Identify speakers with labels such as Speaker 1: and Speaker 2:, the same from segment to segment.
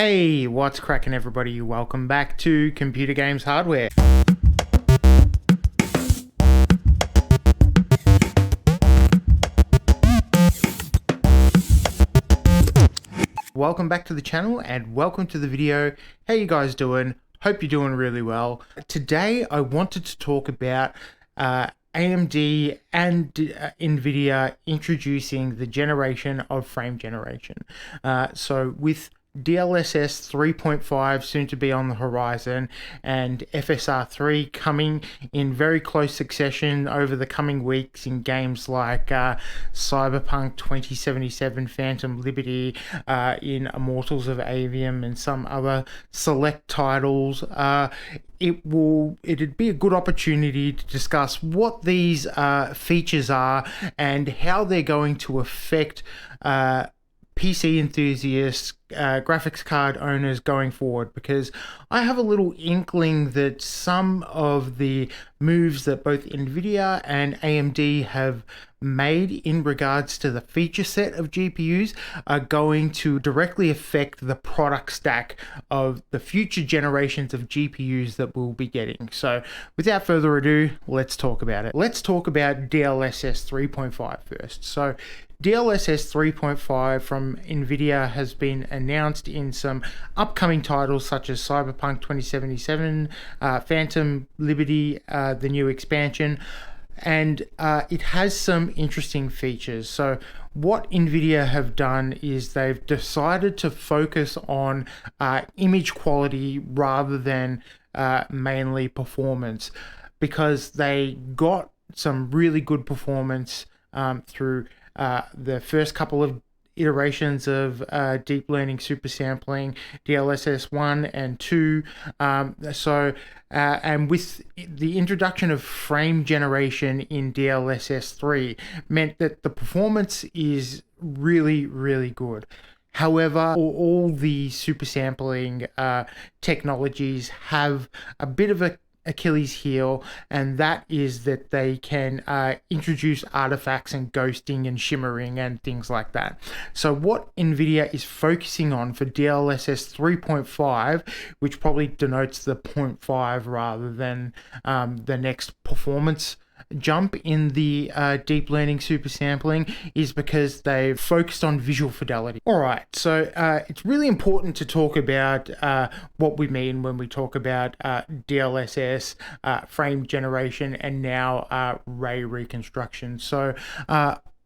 Speaker 1: Hey, what's cracking everybody? Welcome back to Computer Games Hardware. Welcome back to the channel and welcome to the video. How you guys doing? Hope you're doing really well. Today I wanted to talk about AMD and Nvidia introducing the generation of frame generation. So with DLSS 3.5 soon to be on the horizon and FSR 3 coming in very close succession over the coming weeks in games like Cyberpunk 2077, Phantom Liberty, in Immortals of Avium and some other select titles. It'd be a good opportunity to discuss what these features are and how they're going to affect PC enthusiasts, graphics card owners going forward, because I have a little inkling that some of the moves that both Nvidia and AMD have made in regards to the feature set of GPUs are going to directly affect the product stack of the future generations of GPUs that we'll be getting. So without further ado, let's talk about it. Let's talk about DLSS 3.5 first. So DLSS 3.5 from Nvidia has been announced in some upcoming titles such as Cyberpunk 2077, Phantom Liberty, the new expansion, and it has some interesting features. So what Nvidia have done is they've decided to focus on image quality rather than mainly performance, because they got some really good performance through the first couple of iterations of deep learning super sampling, DLSS 1 and 2. And with the introduction of frame generation in DLSS 3 meant that the performance is really, really good. However, all the super sampling technologies have a bit of a Achilles heel, and that is that they can introduce artifacts and ghosting and shimmering and things like that. So what Nvidia is focusing on for DLSS 3.5, which probably denotes the 0.5 rather than the next performance jump in the deep learning super sampling, is because they've focused on visual fidelity. All right, so it's really important to talk about what we mean when we talk about DLSS, frame generation, and now ray reconstruction. So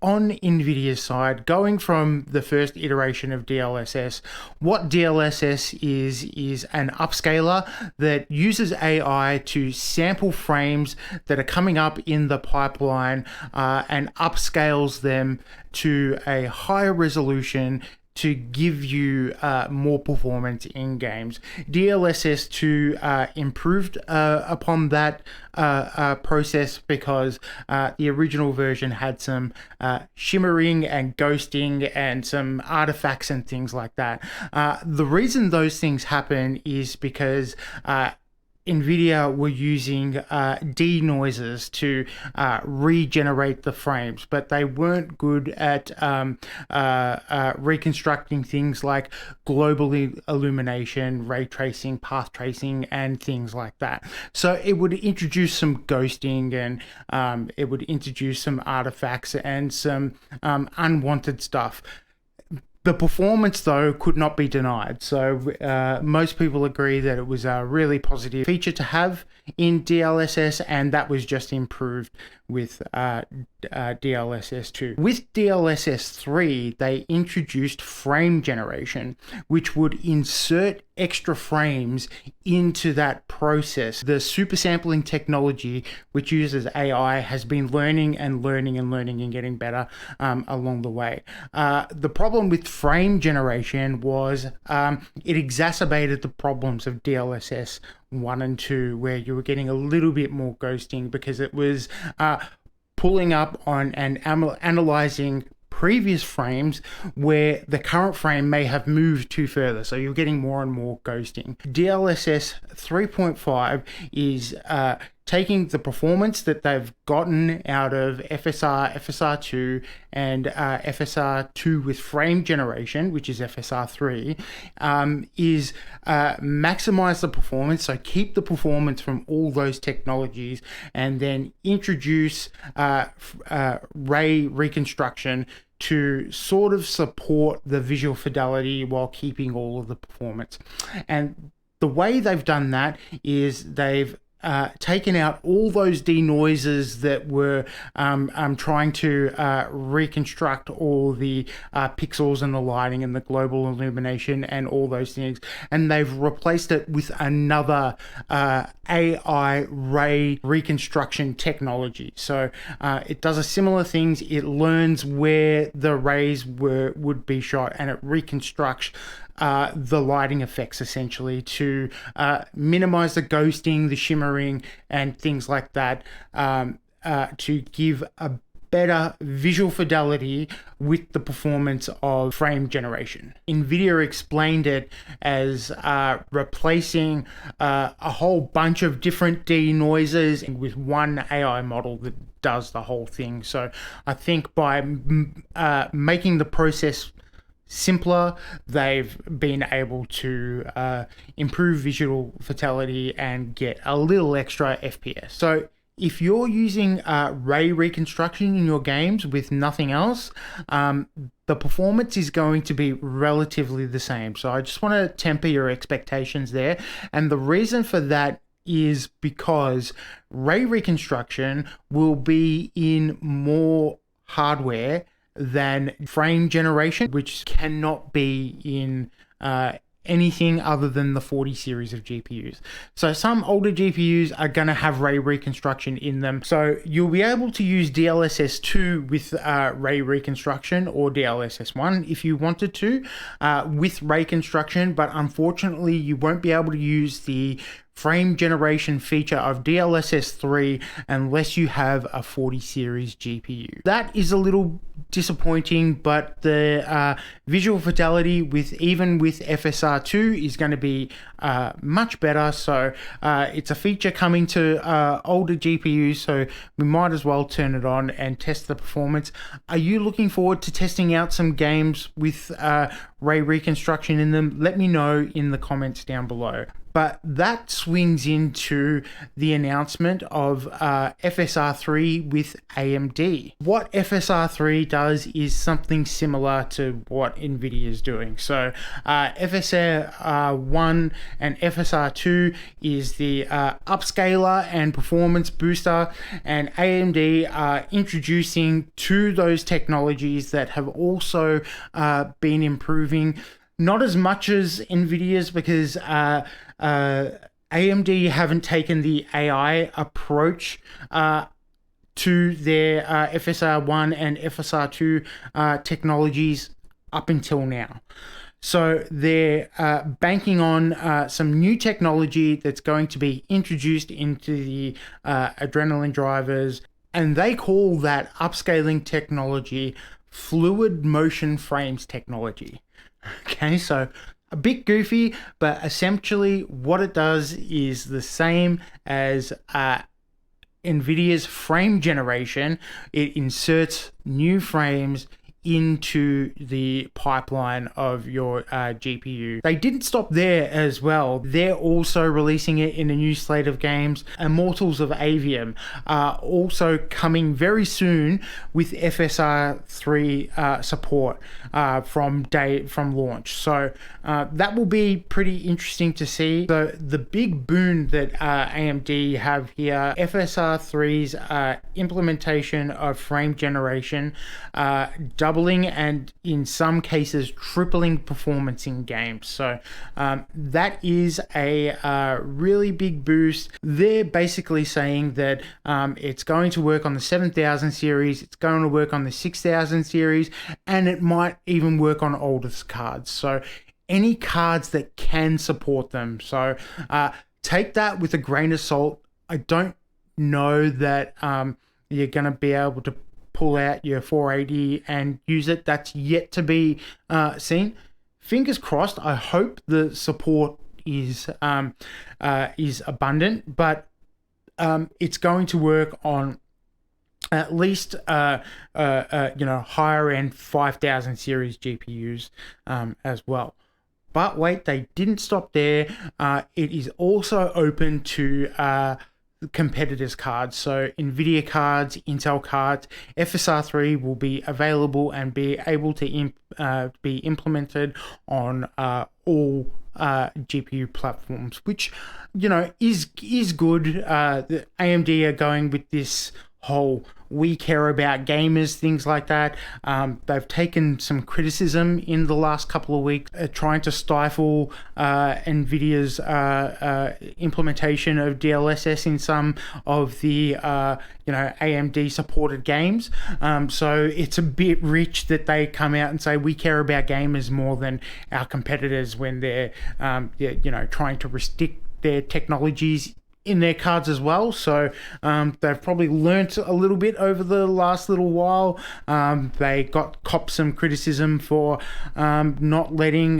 Speaker 1: on Nvidia's side, going from the first iteration of DLSS, what DLSS is an upscaler that uses AI to sample frames that are coming up in the pipeline and upscales them to a higher resolution to give you more performance in games. DLSS 2 improved upon that process, because the original version had some shimmering and ghosting and some artifacts and things like that. The reason those things happen is because Nvidia were using denoisers to regenerate the frames, but they weren't good at reconstructing things like global illumination, ray tracing, path tracing, and things like that. So it would introduce some ghosting, and it would introduce some artifacts and some unwanted stuff. The performance, though, could not be denied. So most people agree that it was a really positive feature to have in DLSS, and that was just improved with DLSS 2. With DLSS 3, they introduced frame generation, which would insert extra frames into that process. The super sampling technology, which uses AI, has been learning and getting better along the way. The problem with frame generation was it exacerbated the problems of DLSS 1 and 2, where you were getting a little bit more ghosting, because it was pulling up on and analyzing previous frames where the current frame may have moved too further, so you're getting more and more ghosting. DLSS 3.5 is taking the performance that they've gotten out of FSR, FSR2, and FSR2 with frame generation, which is FSR3, is maximize the performance. So keep the performance from all those technologies, and then introduce ray reconstruction to sort of support the visual fidelity while keeping all of the performance. And the way they've done that is they've taken out all those denoisers that were trying to reconstruct all the pixels and the lighting and the global illumination and all those things, and they've replaced it with another AI ray reconstruction technology. So it does a similar things. It learns where the rays would be shot, and it reconstructs the lighting effects essentially to minimize the ghosting, the shimmering, and things like that, to give a better visual fidelity with the performance of frame generation. Nvidia explained it as replacing a whole bunch of different denoisers with one AI model that does the whole thing. So I think by making the process simpler, they've been able to improve visual fidelity and get a little extra FPS. So if you're using ray reconstruction in your games with nothing else, the performance is going to be relatively the same. So I just want to temper your expectations there. And the reason for that is because ray reconstruction will be in more hardware than frame generation, which cannot be in anything other than the 40 series of GPUs. So some older GPUs are going to have ray reconstruction in them. So you'll be able to use DLSS 2 with ray reconstruction, or DLSS 1 if you wanted to with ray reconstruction, but unfortunately you won't be able to use the frame generation feature of DLSS 3 unless you have a 40 series GPU. That is a little disappointing, but the visual fidelity even with FSR2 is going to be much better. So it's a feature coming to older GPUs, so we might as well turn it on and test the performance. Are you looking forward to testing out some games with ray reconstruction in them? Let me know in the comments down below. But that swings into the announcement of FSR3 with AMD. What FSR3 does is something similar to what Nvidia is doing. So FSR1 and FSR2 is the upscaler and performance booster, and AMD are introducing to those technologies that have also been improving. Not as much as Nvidia's, because AMD haven't taken the AI approach to their FSR1 and FSR2 technologies up until now. So they're banking on some new technology that's going to be introduced into the adrenaline drivers, and they call that upscaling technology fluid motion frames technology. Okay, so a bit goofy, but essentially what it does is the same as Nvidia's frame generation. It inserts new frames into the pipeline of your GPU. They didn't stop there as well. They're also releasing it in a new slate of games. Immortals of Avium are also coming very soon with FSR3 support from launch. So that will be pretty interesting to see. So the big boon that AMD have here, FSR3's implementation of frame generation, doubling and in some cases tripling performance in games. So that is a really big boost. They're basically saying that it's going to work on the 7000 series, it's going to work on the 6000 series, and it might even work on older cards. So any cards that can support them. So take that with a grain of salt. I don't know that you're going to be able to pull out your 480 and use it. That's yet to be seen. Fingers crossed. I hope the support is abundant, but it's going to work on at least higher end 5000 series GPUs as well. But wait, they didn't stop there. It is also open to competitors' cards. So Nvidia cards, Intel cards, FSR3 will be available and be able to be implemented on all GPU platforms, which is good. The AMD are going with this whole "we care about gamers" things like that. They've taken some criticism in the last couple of weeks, trying to stifle Nvidia's implementation of DLSS in some of the AMD supported games. So it's a bit rich that they come out and say we care about gamers more than our competitors when they're trying to restrict their technologies in their cards as well. So they've probably learnt a little bit over the last little while. They copped some criticism for not letting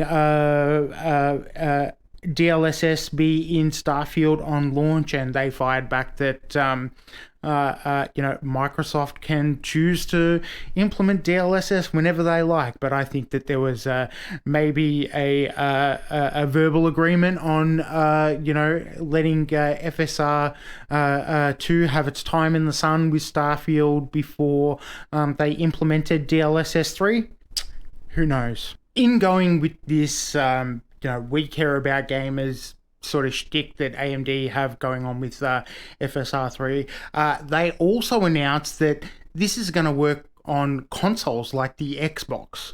Speaker 1: DLSS be in Starfield on launch, and they fired back that Microsoft can choose to implement DLSS whenever they like. But I think that there was maybe a verbal agreement on letting FSR 2 have its time in the sun with Starfield before they implemented DLSS 3. Who knows? In going with this we care about gamers sort of shtick that AMD have going on with FSR3, they also announced that this is going to work on consoles like the Xbox.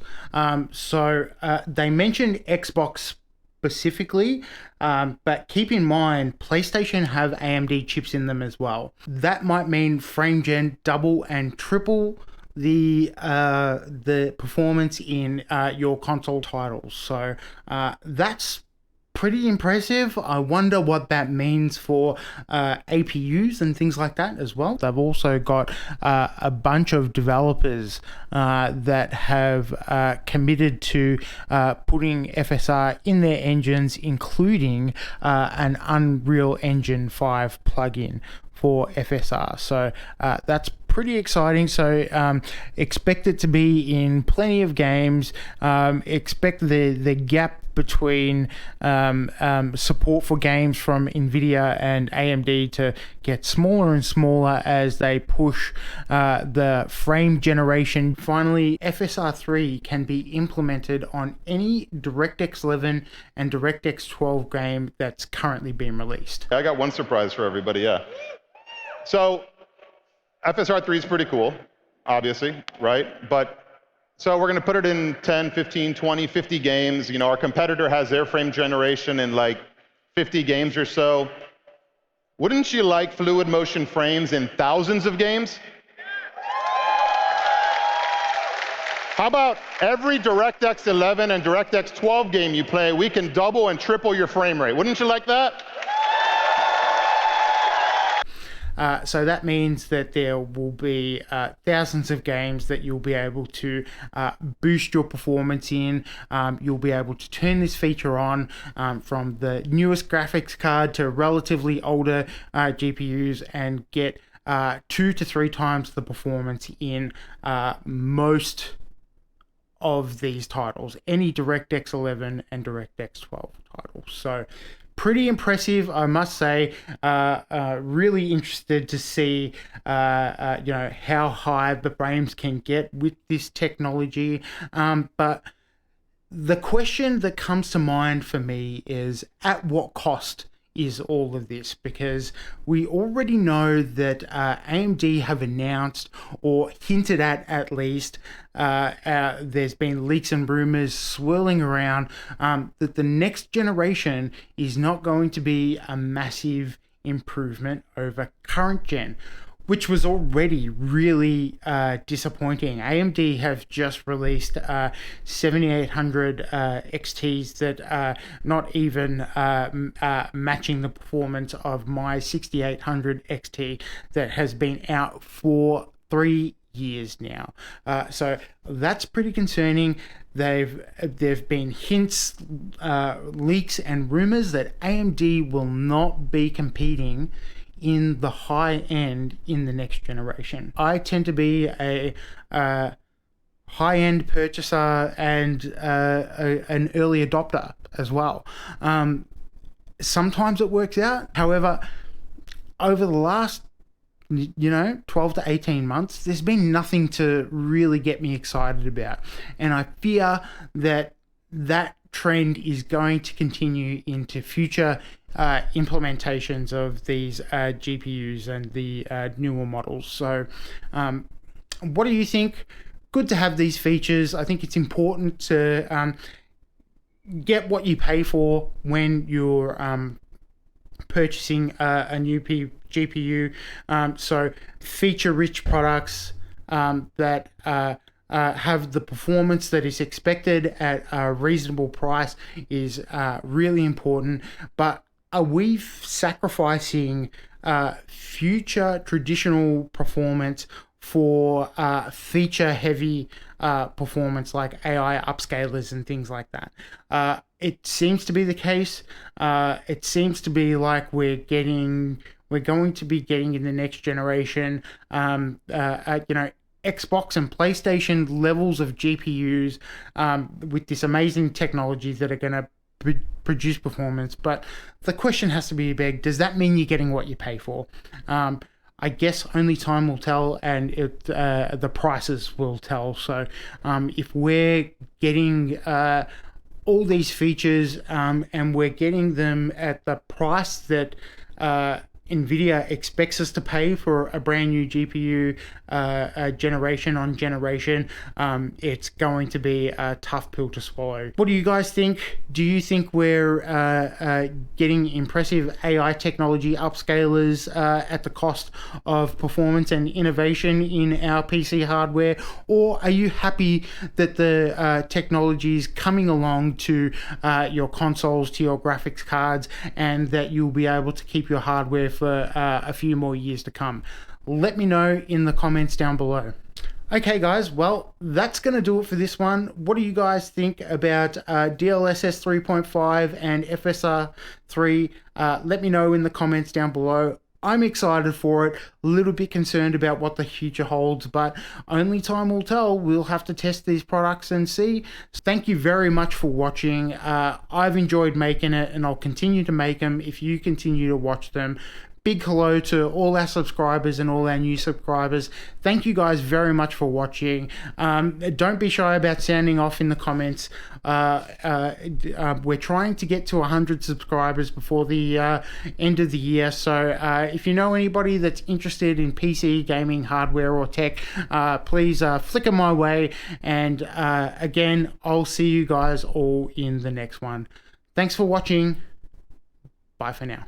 Speaker 1: So they mentioned Xbox specifically, but keep in mind PlayStation have AMD chips in them as well. That might mean frame gen double and triple the performance in your console titles. So that's pretty impressive. I wonder what that means for APUs and things like that as well. They've also got a bunch of developers that have committed to putting FSR in their engines, including an Unreal Engine 5 plugin for FSR. So that's pretty exciting. So expect it to be in plenty of games. Expect the gap between support for games from Nvidia and AMD to get smaller and smaller as they push the frame generation. Finally, FSR 3 can be implemented on any DirectX 11 and DirectX 12 game that's currently being released.
Speaker 2: I got one surprise for everybody, yeah. So FSR 3 is pretty cool, obviously, right? So we're going to put it in 10, 15, 20, 50 games. Our competitor has their frame generation in like 50 games or so. Wouldn't you like fluid motion frames in thousands of games? How about every DirectX 11 and DirectX 12 game you play, we can double and triple your frame rate. Wouldn't you like that?
Speaker 1: So that means that there will be thousands of games that you'll be able to boost your performance in. You'll be able to turn this feature on from the newest graphics card to relatively older GPUs and get 2 to 3 times the performance in most of these titles, any DirectX 11 and DirectX 12 titles. So pretty impressive, I must say. Really interested to see how high the frames can get with this technology. But the question that comes to mind for me is, at what cost is all of this? Because we already know that AMD have announced, or hinted at least, there's been leaks and rumors swirling around that the next generation is not going to be a massive improvement over current gen, which was already really disappointing. AMD have just released 7800 XTs that are not even matching the performance of my 6800 XT that has been out for 3 years now. So that's pretty concerning. There've been hints, leaks and rumors that AMD will not be competing in the high end in the next generation. I tend to be a high-end purchaser and an early adopter as well. Sometimes it works out. However, over the last 12 to 18 months, there's been nothing to really get me excited about. And I fear that trend is going to continue into future implementations of these GPUs and the newer models. So what do you think? Good to have these features. I think it's important to get what you pay for when you're purchasing a new GPU. So feature-rich products that have the performance that is expected at a reasonable price is really important. But are we sacrificing future traditional performance for feature-heavy performance like AI upscalers and things like that? It seems to be the case. It seems to be like we're going to be getting in the next generation, Xbox and PlayStation levels of GPUs with this amazing technology that are going to produce performance. But the question has to be begged, does that mean you're getting what you pay for? I guess only time will tell, and the prices will tell. So if we're getting all these features and we're getting them at the price that Nvidia expects us to pay for a brand new GPU generation on generation, it's going to be a tough pill to swallow. What do you guys think? Do you think we're getting impressive AI technology upscalers at the cost of performance and innovation in our PC hardware? Or are you happy that the technology is coming along to your consoles, to your graphics cards, and that you'll be able to keep your hardware for a few more years to come? Let me know in the comments down below. Okay guys, well, that's going to do it for this one. What do you guys think about DLSS 3.5 and FSR 3? Let me know in the comments down below. I'm excited for it, a little bit concerned about what the future holds, but only time will tell. We'll have to test these products and see. Thank you very much for watching. I've enjoyed making it, and I'll continue to make them if you continue to watch them. Big hello to all our subscribers and all our new subscribers. Thank you guys very much for watching. Don't be shy about sounding off in the comments. We're trying to get to 100 subscribers before the end of the year. So if you know anybody that's interested in PC gaming hardware or tech, please flick them my way. And again, I'll see you guys all in the next one. Thanks for watching. Bye for now.